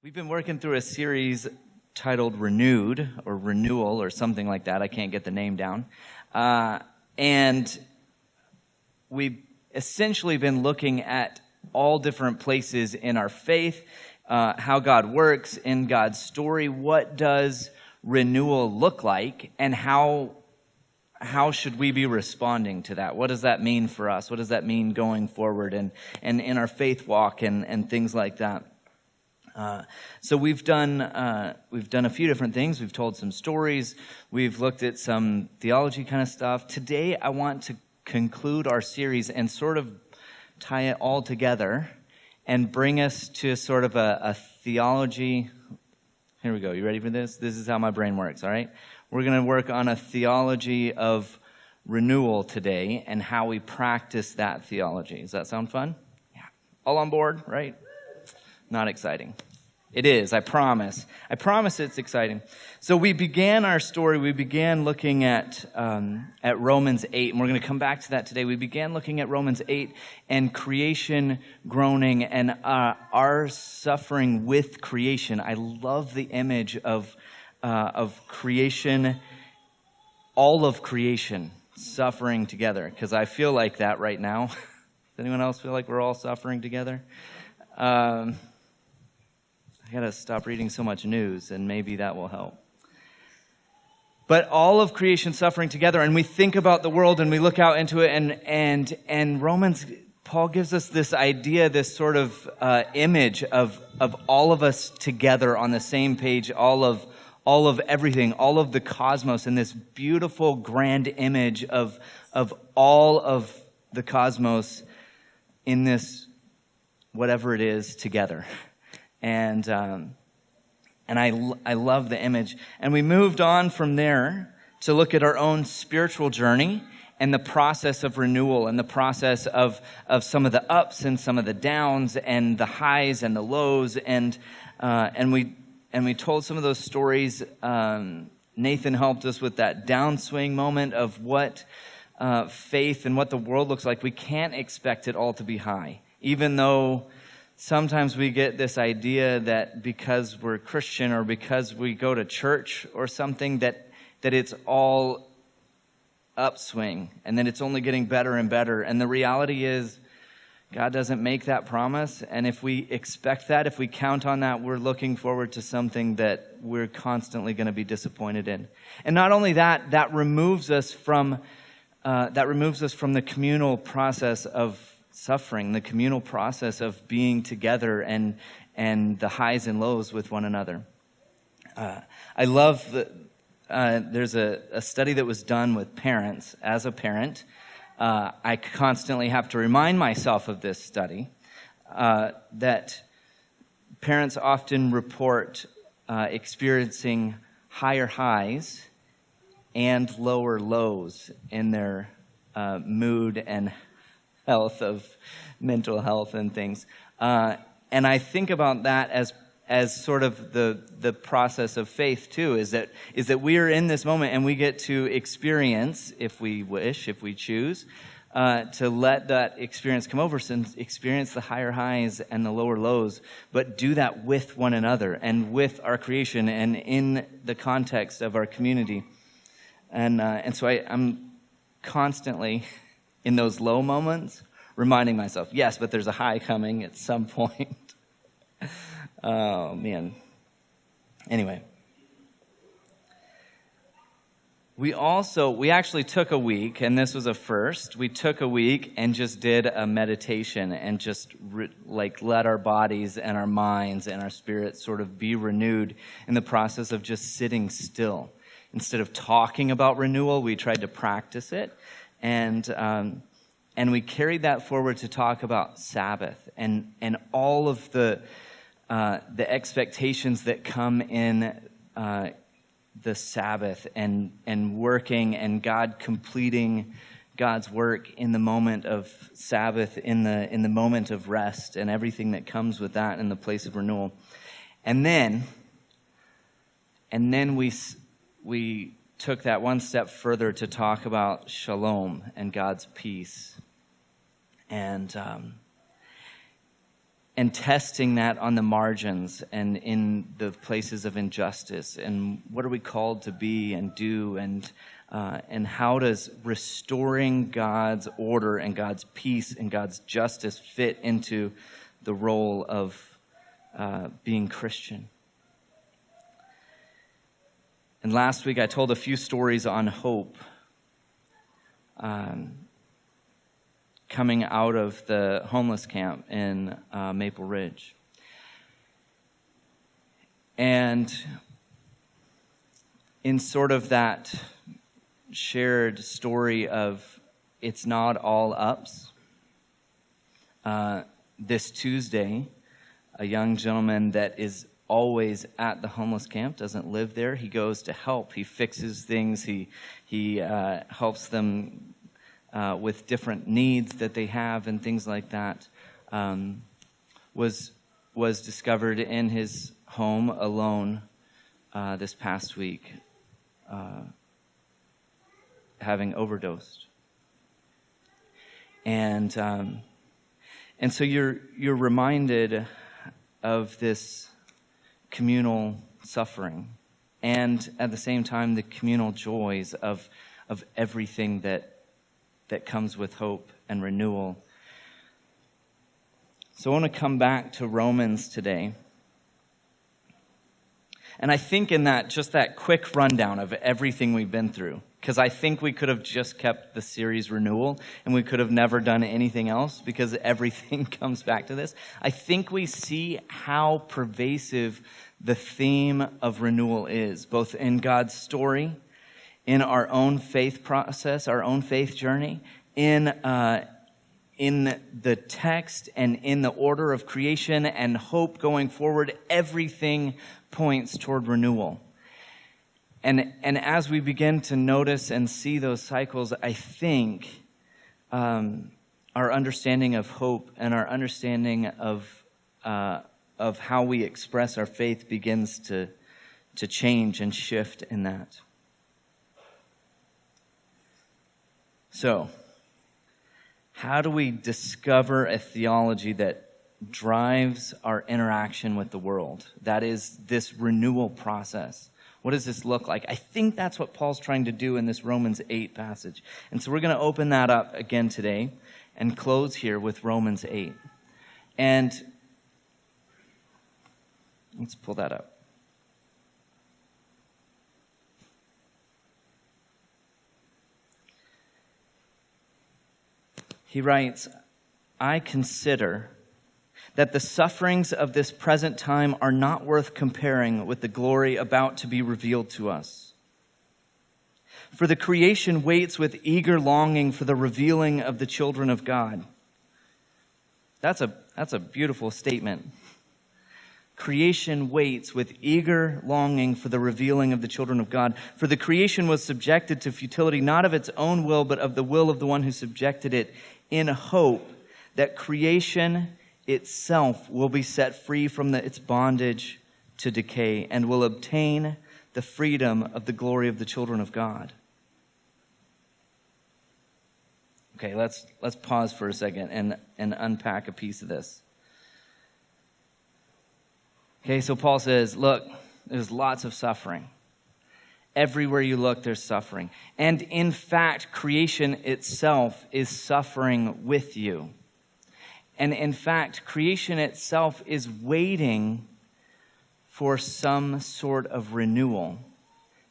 We've been working through a series titled Renewed, or Renewal, or something like that. I can't get the name down. And we've essentially been looking at all different places in our faith, how God works in God's story. What does renewal look like, and how should we be responding to that? What does that mean for us? What does that mean going forward and in our faith walk and things like that? So we've done a few different things. We've told some stories. We've looked at some theology kind of stuff. Today, I want to conclude our series and sort of tie it all together and bring us to sort of a theology. Here we go. You ready for this? This is how my brain works, all right? We're going to work on a theology of renewal today and how we practice that theology. Does that sound fun? Yeah. All on board, right? Not exciting. It is, I promise. I promise it's exciting. So we began our story, we began looking at Romans 8, and we're going to come back to that today. We began looking at Romans 8 and creation groaning and our suffering with creation. I love the image of creation, all of creation suffering together, because I feel like that right now. Does anyone else feel like we're all suffering together? I got to stop reading so much news, and maybe that will help. But all of creation suffering together, and we think about the world, and we look out into it, and Romans, Paul gives us this idea, this sort of image of all of us together on the same page, all of everything, all of the cosmos, and this beautiful, grand image of all of the cosmos in this, whatever it is, together. And I love the image. And we moved on from there to look at our own spiritual journey and the process of renewal and the process of some of the ups and some of the downs and the highs and the lows. And we told some of those stories. Nathan helped us with that downswing moment of what faith and what the world looks like. We can't expect it all to be high, even though sometimes we get this idea that because we're Christian or because we go to church or something that it's all upswing and that it's only getting better and better. And the reality is God doesn't make that promise. And if we expect that, if we count on that, we're looking forward to something that we're constantly going to be disappointed in. And not only that, that removes us from the communal process of suffering, the communal process of being together and the highs and lows with one another. I love that there's a study that was done with parents. As a parent, I constantly have to remind myself of this study, that parents often report experiencing higher highs and lower lows in their mood and health, of mental health and things. And I think about that as sort of the process of faith too, is that we are in this moment and we get to experience, if we wish, if we choose, to let that experience come over, and experience the higher highs and the lower lows, but do that with one another and with our creation and in the context of our community. And so I'm constantly in those low moments, reminding myself, yes, but there's a high coming at some point. Oh, man. Anyway. We actually took a week, and this was a first. We took a week and just did a meditation and just let our bodies and our minds and our spirits sort of be renewed in the process of just sitting still. Instead of talking about renewal, we tried to practice it. And we carried that forward to talk about Sabbath and all of the expectations that come in the Sabbath and working and God completing God's work in the moment of Sabbath, in the moment of rest, and everything that comes with that in the place of renewal. And then we took that one step further to talk about shalom and God's peace. And and testing that on the margins and in the places of injustice. And what are we called to be and do, and how does restoring God's order and God's peace and God's justice fit into the role of being Christian? And last week I told a few stories on hope coming out of the homeless camp in Maple Ridge. And in sort of that shared story of it's not all ups, this Tuesday, a young gentleman that is always at the homeless camp, doesn't live there. He goes to help. He fixes things. He helps them with different needs that they have and things like that. Was discovered in his home alone this past week, having overdosed. And so you're reminded of this communal suffering, and at the same time the communal joys of everything that comes with hope and renewal. So I want to come back to Romans today. And I think in that, just that quick rundown of everything we've been through, because I think we could have just kept the series renewal and we could have never done anything else because everything comes back to this. I think we see how pervasive the theme of renewal is, both in God's story, in our own faith process, our own faith journey, in the text and in the order of creation and hope going forward. Everything points toward renewal. And as we begin to notice and see those cycles, I think our understanding of hope and our understanding of how we express our faith begins to change and shift in that. So, how do we discover a theology that drives our interaction with the world? That is this renewal process. What does this look like? I think that's what Paul's trying to do in this Romans 8 passage. And so we're going to open that up again today and close here with Romans 8. And let's pull that up. He writes, I consider that the sufferings of this present time are not worth comparing with the glory about to be revealed to us. For the creation waits with eager longing for the revealing of the children of God. That's a beautiful statement. Creation waits with eager longing for the revealing of the children of God. For the creation was subjected to futility, not of its own will, but of the will of the one who subjected it, in hope that creation itself will be set free from its bondage to decay and will obtain the freedom of the glory of the children of God. Okay, let's pause for a second and unpack a piece of this. Okay, so Paul says, look, there's lots of suffering. Everywhere you look, there's suffering. And in fact, creation itself is suffering with you. And in fact, creation itself is waiting for some sort of renewal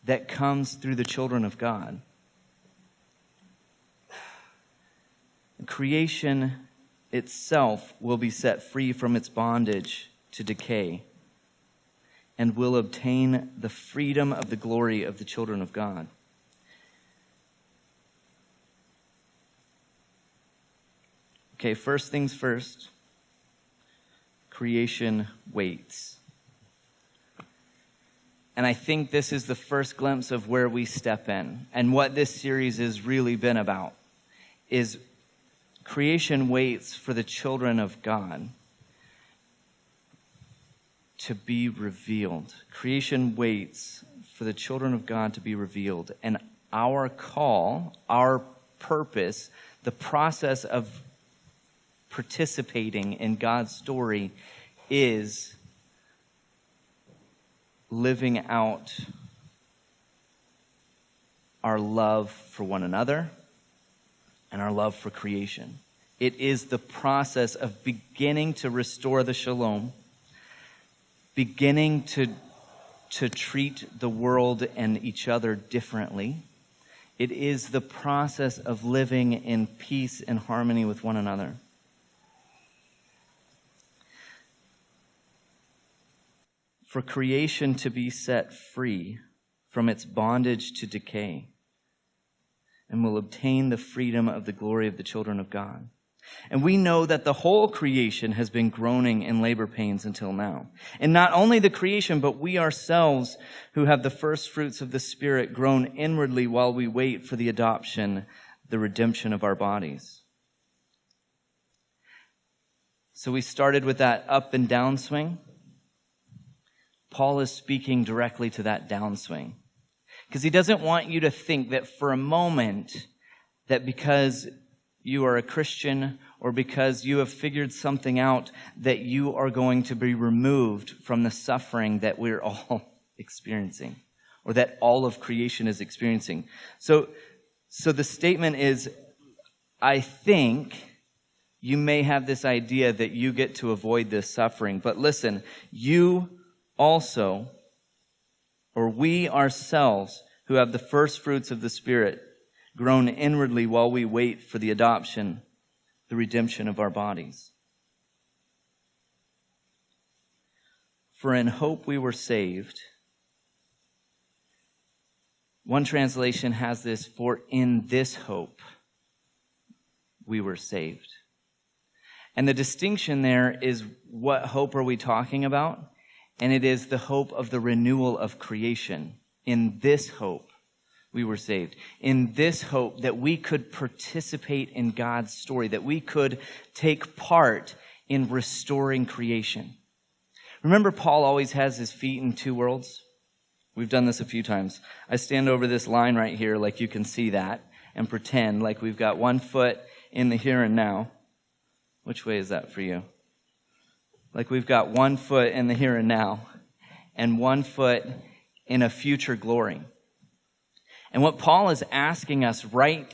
that comes through the children of God. Creation itself will be set free from its bondage to decay and will obtain the freedom of the glory of the children of God. Okay, first things first, creation waits. And I think this is the first glimpse of where we step in. And what this series has really been about is creation waits for the children of God to be revealed. Creation waits for the children of God to be revealed. And our call, our purpose, the process of participating in God's story is living out our love for one another and our love for creation. It is the process of beginning to restore the shalom, beginning to treat the world and each other differently. It is the process of living in peace and harmony with one another. For creation to be set free from its bondage to decay, and will obtain the freedom of the glory of the children of God. And we know that the whole creation has been groaning in labor pains until now. And not only the creation, but we ourselves who have the first fruits of the Spirit groan inwardly while we wait for the adoption, the redemption of our bodies. So we started with that up and downswing. Paul is speaking directly to that downswing, because he doesn't want you to think that for a moment that because you are a Christian or because you have figured something out that you are going to be removed from the suffering that we're all experiencing, or that all of creation is experiencing. So the statement is, I think you may have this idea that you get to avoid this suffering, but listen, you also, or we ourselves who have the first fruits of the Spirit, groan inwardly while we wait for the adoption, the redemption of our bodies. For in hope we were saved. One translation has this, for in this hope we were saved. And the distinction there is, what hope are we talking about? And it is the hope of the renewal of creation. In this hope, we were saved. In this hope that we could participate in God's story, that we could take part in restoring creation. Remember, Paul always has his feet in two worlds? We've done this a few times. I stand over this line right here, like you can see that, and pretend like we've got one foot in the here and now. Which way is that for you? Like we've got one foot in the here and now and one foot in a future glory. And what Paul is asking us right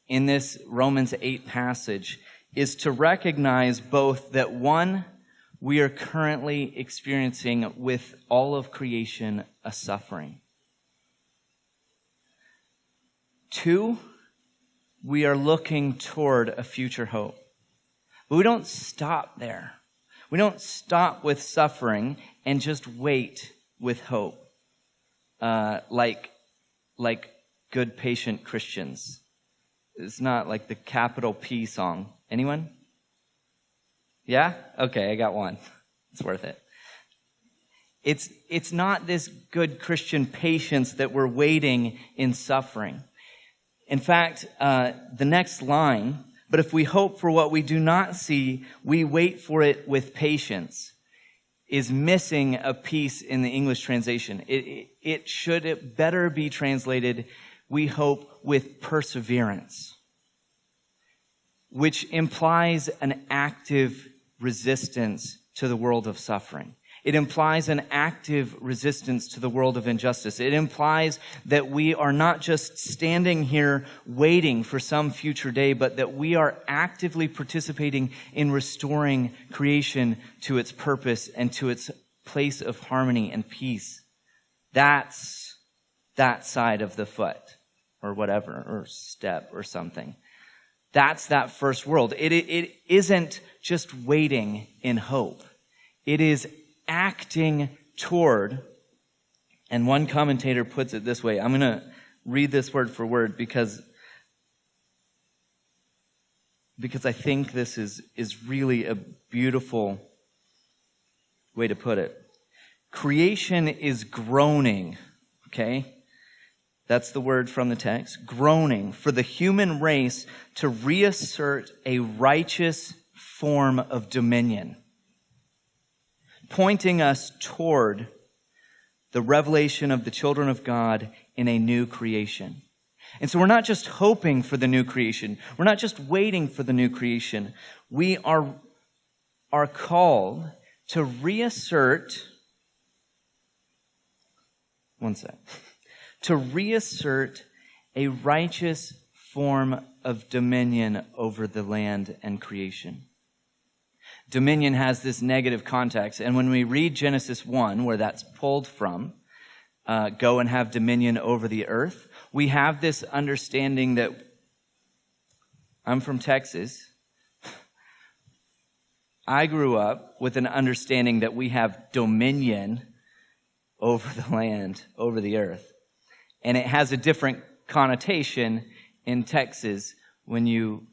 in this Romans 8 passage is to recognize both that, one, we are currently experiencing with all of creation a suffering. Two, we are looking toward a future hope. But we don't stop there. We don't stop with suffering and just wait with hope, like good, patient Christians. It's not like the capital P song. Anyone? Yeah? Okay, I got one. It's worth it. It's not this good Christian patience that we're waiting in suffering. In fact, the next line, but if we hope for what we do not see, we wait for it with patience, is missing a piece in the English translation. It better be translated, we hope with perseverance, which implies an active resistance to the world of suffering. It implies an active resistance to the world of injustice. It implies that we are not just standing here waiting for some future day, but that we are actively participating in restoring creation to its purpose and to its place of harmony and peace. That's that side of the foot, or whatever, or step, or something. That's that first world. It isn't just waiting in hope. It is acting toward, and one commentator puts it this way. I'm going to read this word for word because I think this is really a beautiful way to put it. Creation is groaning, okay? That's the word from the text. Groaning for the human race to reassert a righteous form of dominion, pointing us toward the revelation of the children of God in a new creation. And so we're not just hoping for the new creation. We're not just waiting for the new creation. We are called to reassert, to reassert a righteous form of dominion over the land and creation. Dominion has this negative context, and when we read Genesis 1, where that's pulled from, go and have dominion over the earth, we have this understanding that I'm from Texas. I grew up with an understanding that we have dominion over the land, over the earth. And it has a different connotation in Texas when you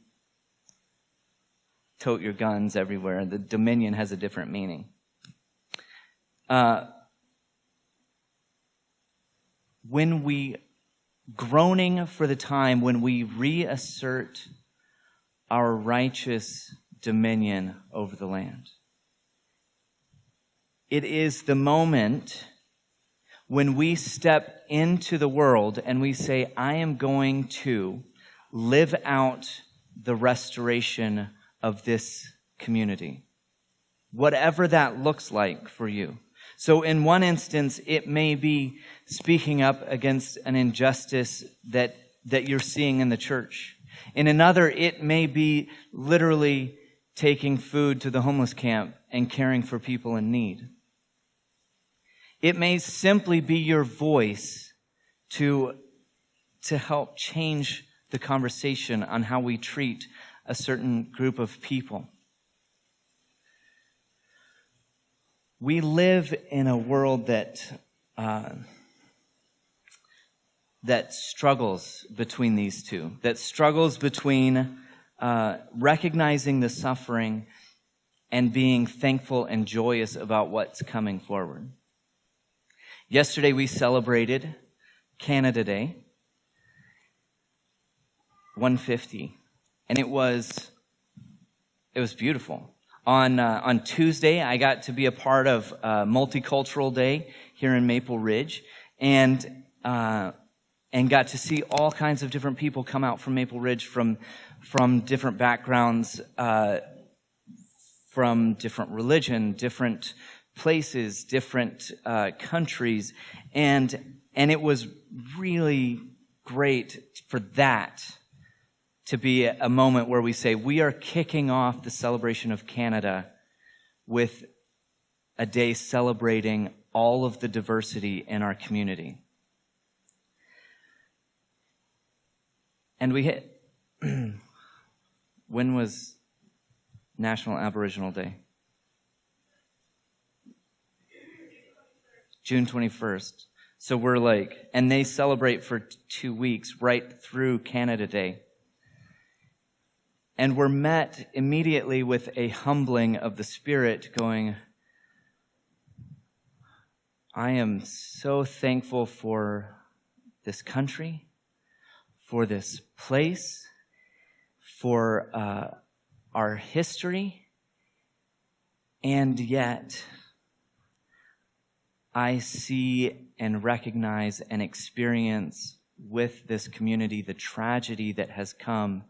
tote your guns everywhere. The dominion has a different meaning. When we, groaning for the time when we reassert our righteous dominion over the land. It is the moment when we step into the world and we say, I am going to live out the restoration of this community, whatever that looks like for you. So in one instance, it may be speaking up against an injustice that you're seeing in the church. In another, it may be literally taking food to the homeless camp and caring for people in need. It may simply be your voice to help change the conversation on how we treat a certain group of people. We live in a world that struggles between these two, that struggles between recognizing the suffering and being thankful and joyous about what's coming forward. Yesterday we celebrated Canada Day, 150, and it was beautiful. On Tuesday, I got to be a part of Multicultural Day here in Maple Ridge, and got to see all kinds of different people come out from Maple Ridge from different backgrounds, from different religion, different places, different countries, and it was really great for that to be a moment where we say we are kicking off the celebration of Canada with a day celebrating all of the diversity in our community. And we hit, when was National Aboriginal Day? June 21st. So we're like, and they celebrate for 2 weeks right through Canada Day. And we're met immediately with a humbling of the spirit going, I am so thankful for this country, for this place, for our history, and yet I see and recognize and experience with this community the tragedy that has come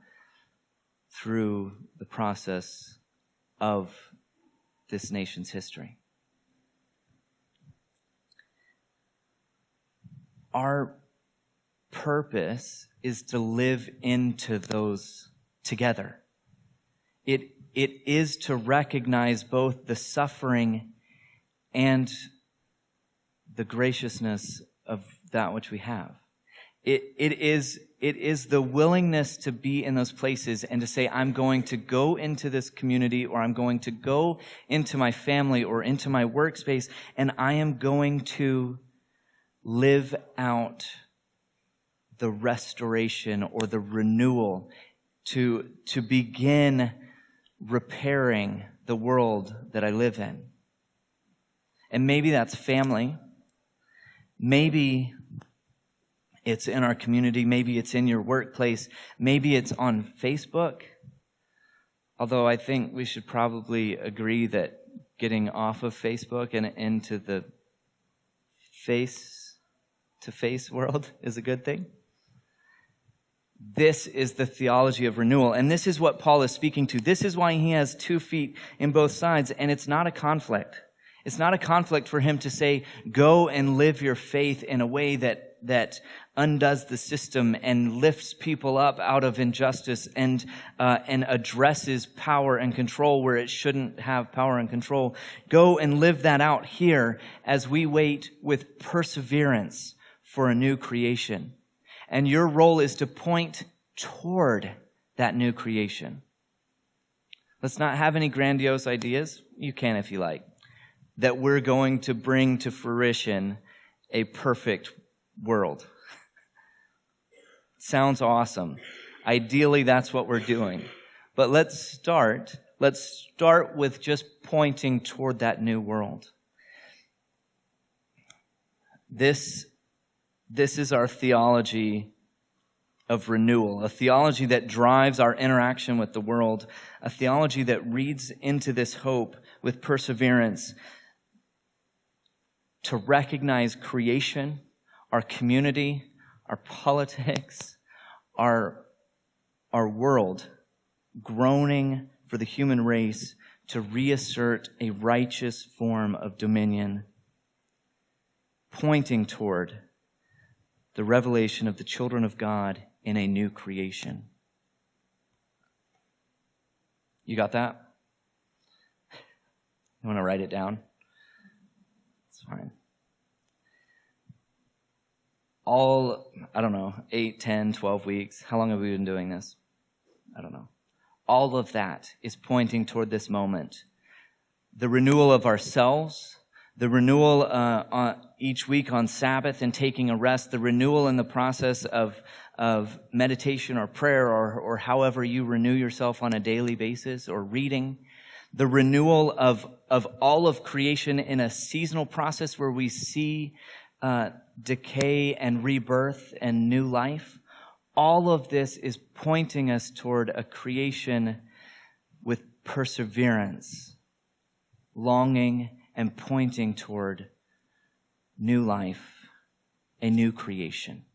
through the process of this nation's history. Our purpose is to live into those together. It is to recognize both the suffering and the graciousness of that which we have. It is the willingness to be in those places and to say, I'm going to go into this community, or I'm going to go into my family or into my workspace, and I am going to live out the restoration or the renewal to begin repairing the world that I live in. And maybe that's family. Maybe it's in our community. Maybe it's in your workplace. Maybe it's on Facebook. Although I think we should probably agree that getting off of Facebook and into the face-to-face world is a good thing. This is the theology of renewal. And this is what Paul is speaking to. This is why he has 2 feet in both sides. And it's not a conflict. It's not a conflict for him to say, go and live your faith in a way that undoes the system and lifts people up out of injustice and addresses power and control where it shouldn't have power and control. Go and live that out here as we wait with perseverance for a new creation. And your role is to point toward that new creation. Let's not have any grandiose ideas. You can if you like. That we're going to bring to fruition a perfect world. Sounds awesome. Ideally, that's what we're doing. But let's start with just pointing toward that new world. This is our theology of renewal, a theology that drives our interaction with the world, a theology that reads into this hope with perseverance to recognize creation, our community, our politics, our world, groaning for the human race to reassert a righteous form of dominion, pointing toward the revelation of the children of God in a new creation. You got that? You want to write it down? It's fine. All, 8, 10, 12 weeks. How long have we been doing this? I don't know. All of that is pointing toward this moment. The renewal of ourselves, the renewal each week on Sabbath and taking a rest, the renewal in the process of meditation or prayer or however you renew yourself on a daily basis or reading, the renewal of all of creation in a seasonal process where we see decay and rebirth and new life. All of this is pointing us toward a creation with perseverance, longing and pointing toward new life, a new creation.